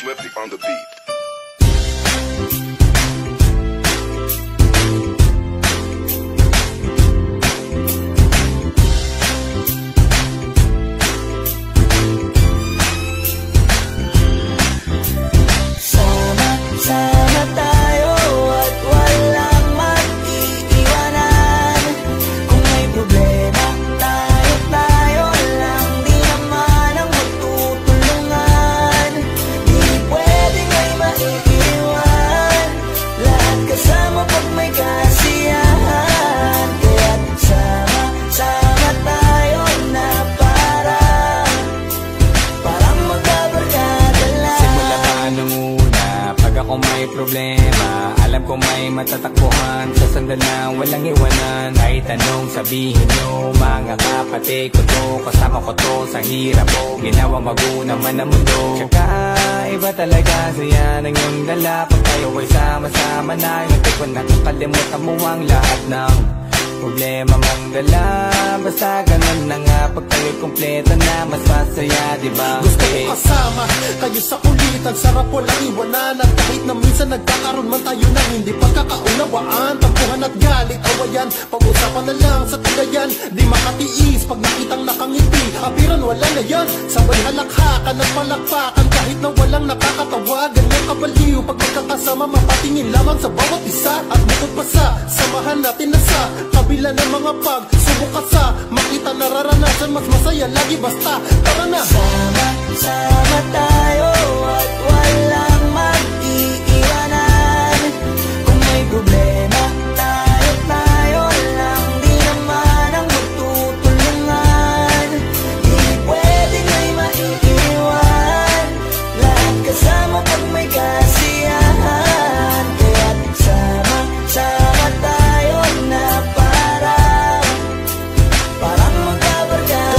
Swifty on the beat. Sama tayo at walang mag-iiwanan. Kung may problema, tayo lang, di naman ang magtutulungan. Di pwedeng may maiiwan, lahat kasama pag may kasiyahan. Kaya't sama tayo na parang magkabarkada lang. Simula pa nung pag ako may problema, alam ko may matatakbuhan. Sa sandal lang walang iwanan. Kahit anong sabihin nyo, mga kapatid ko to, kasama ko to sa hirap ko, ginawa magunaman man ang mundo. Tsaka iba talaga saya ng iyong dala. Pag tayo ay sama-sama na, hindi ko nakakalimutan mo ang lahat ng problema mong dala. Basta ganun na nga, pag tayo'y kompleto na, mas masaya, diba? Gusto ko kasama kayo sa kulitan, sarap walang iwanan. At kahit na minsan nagkakaroon man tayo ng hindi pagkakaunawaan, tampuhan at galit, awayan, pag-usapan na lang sa tagayan. Di makatiis pag nakitang nakangiti, apiran wala na yan. Sabay halakhakan at palakpakan, kahit na walang nakakatawa. Ganyan kabaliw pag magkakasama, mapatingin lamang sa bawat isa. At bukod pa sa samahan natin na sa kabila ng mga pagsubok at sa makita nararanasan, mas masaya lagi basta tara na. Sama tayo at walang mag-iiwanan. Kung may problema, tayo lang, di naman ang magtutulungan. Di pwedeng may maiiwan, lahat kasama pag may kasiyahan. Kaya't sama tayo na parang magkabarkada.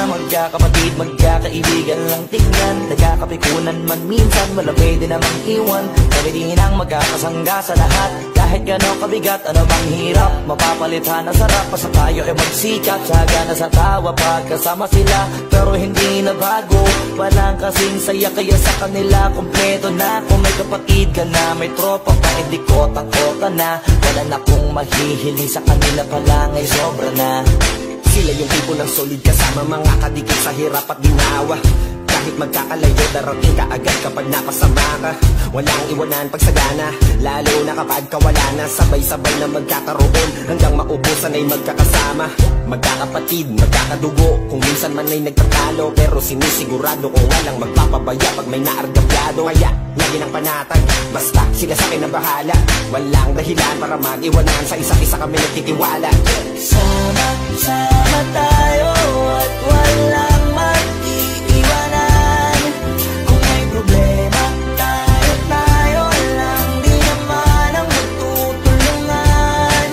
Magkakapatid, magkakaibigan lang tingnan, nagkakapikunan man minsan, wala pwede namang iwan. Kami din ang magkakasangga sa lahat, kahit gano'ng kabigat, ano bang hirap, mapapalitan na sarap. Basta tayo ay magsikap, tsaga na sa tawa pagkasama sila. Pero hindi na bago, walang kasing saya, kaya sa kanila kompleto na. Kung may kapatid ka na, may tropa pa, hindi kotang-kota na. Wala na kong mahihiling sa kanila pa lang ay sobra na. Sila yung tipo ng solid kasama, mga kadikit sa hirap at ginawa. Kahit magkakalayo, darating ka agad kapag napasama ka. Walang iwanan pagsagana, lalo na kapag kawala na. Sabay-sabay na magkakaroon, hanggang maubusan ay magkakasama. Magkakapatid, magkakadugo, kung minsan man ay nagtatalo, pero sinisigurado kung walang magpapabaya pag may naargabyado. Kaya lagi ng panatag, basta sila sa akin na bahala. Walang dahilan para mag-iwanan, sa isa't isa kami nagtitiwala. Sama tayo at walang mag-iiwanan. Kung may problema, tayo lang, di naman ang magtutulungan.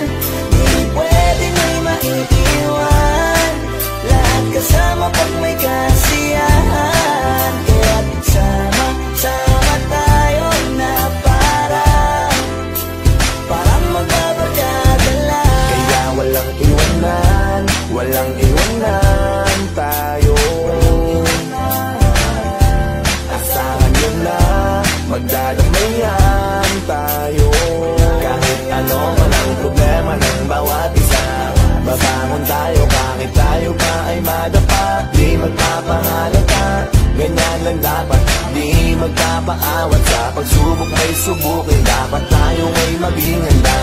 Di pwedeng may maiiwan, lahat kasama pag may kasiyahan. Kaya't sama tayo na parang magkabarkada lang. Kaya walang iwanan, walang iwanan tayo. Asahan nyo na, magdadamayan tayo. Kahit ano man ang problema ng bawat isa, babangon tayo kahit tayo pa ay madapa. Di magpapahalata, ganyan lang dapat. Di magpapaawat, sa pagsubok may subukin. Dapat tayo ay maging handa.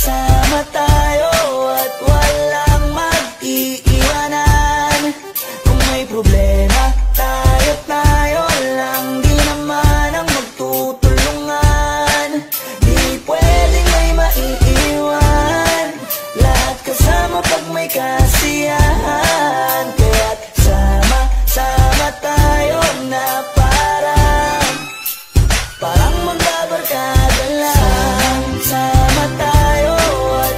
Sama tayo at walang mag-iiwanan. Kung may problema, tayo lang, di naman ang magtutulungan. Di pwedeng may maiiwan, lahat kasama pag may kasiyahan. Kaya't sama tayo na parang magkabarkada lang. Sama tayo at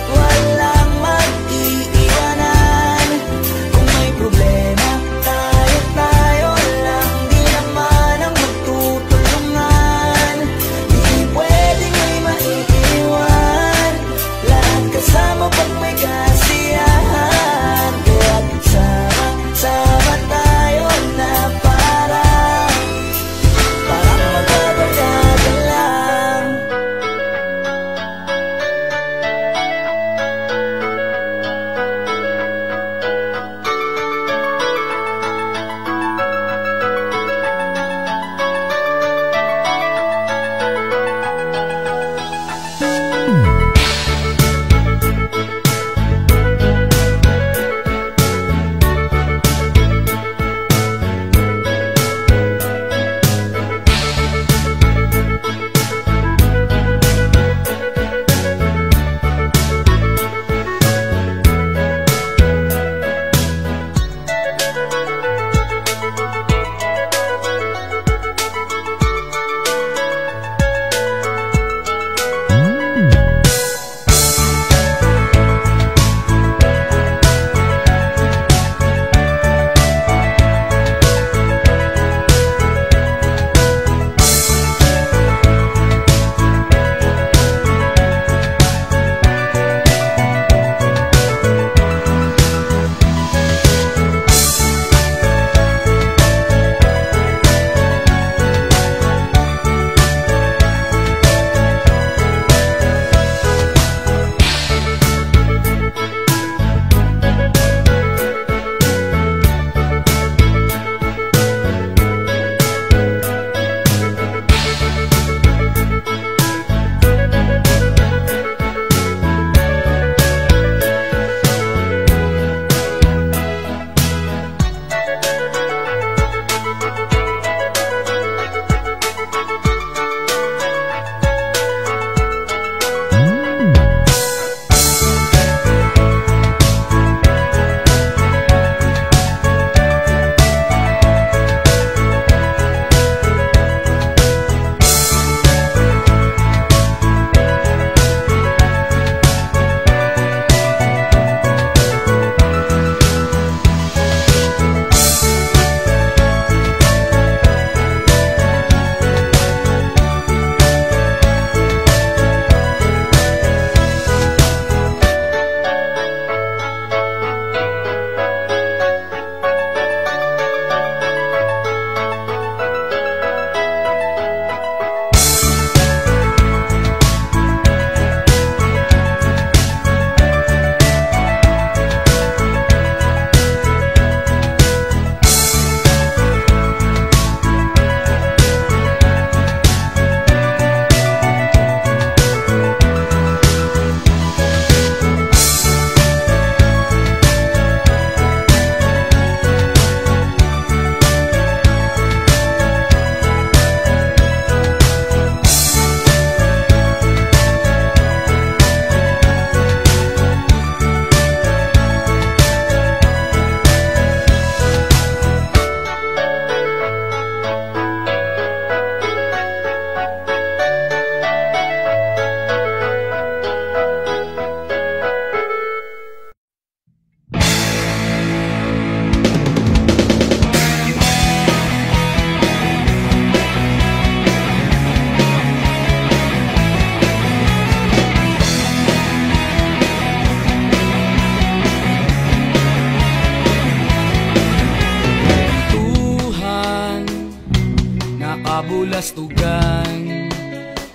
kabulastugan.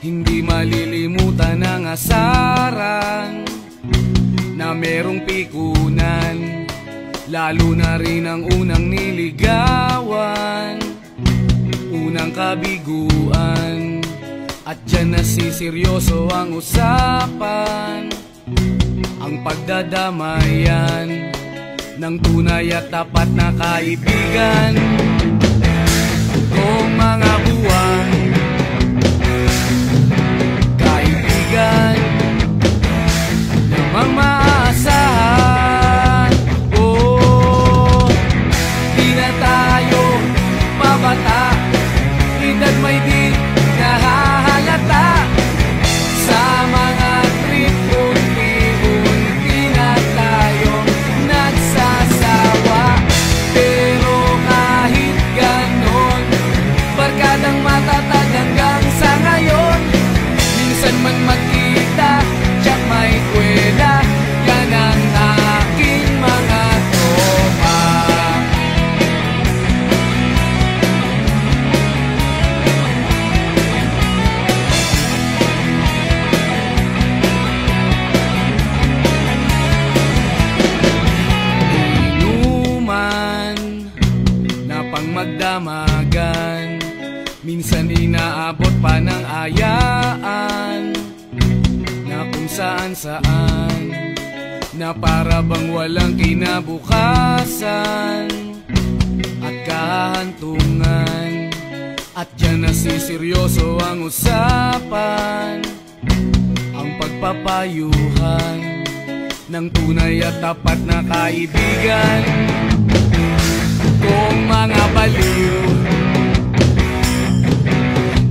Hindi malilimutan ang asaran na merong pikunan, lalo na rin ang unang niligawan, unang kabiguan. At dyan nasiseryoso ang usapan, ang pagdadamayan ng tunay at tapat na kaibigan. Kung mga buwan, kaibigan namang maaasahan. Oh, di na tayo pabata, edad may di nahahalata. Sa mga trip, unti-unti na tayong nagsasawa. Pero kahit ganon, barkadang matatag hanggang sa ngayon. Minsan man magkita, tiyak may kwela, yan ang aking mga tropa. Inuman na pang magdamagan, minsan inaabot pa ng ayaan, na kung saan-saan, na para bang walang kinabukasan at kahantungan. At dyan nasiseryoso ang usapan, ang pagpapayuhan ng tunay at tapat na kaibigan. Kung mga baliw,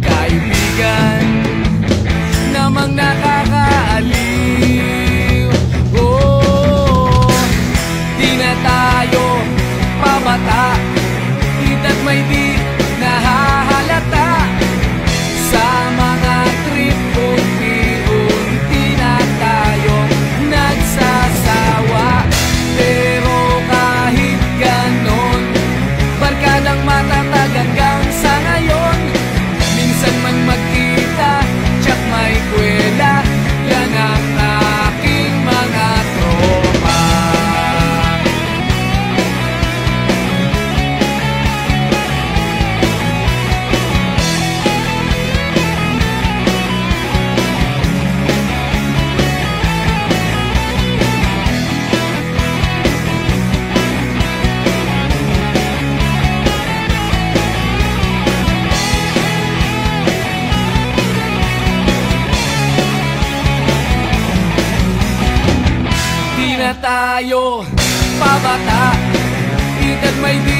kaibigan namang nakakaaliw. Oh, di na tayo pabata, edad may di nahahalata. Sa mga trip, unti-unti na tayong nagsasawa. Pero kahit ganon, barkadang matatag hanggang sa ngayon. Minsan man magkita, tiyak may kwela, yan ang aking mga tropa. Di na tayo pabata, edad may di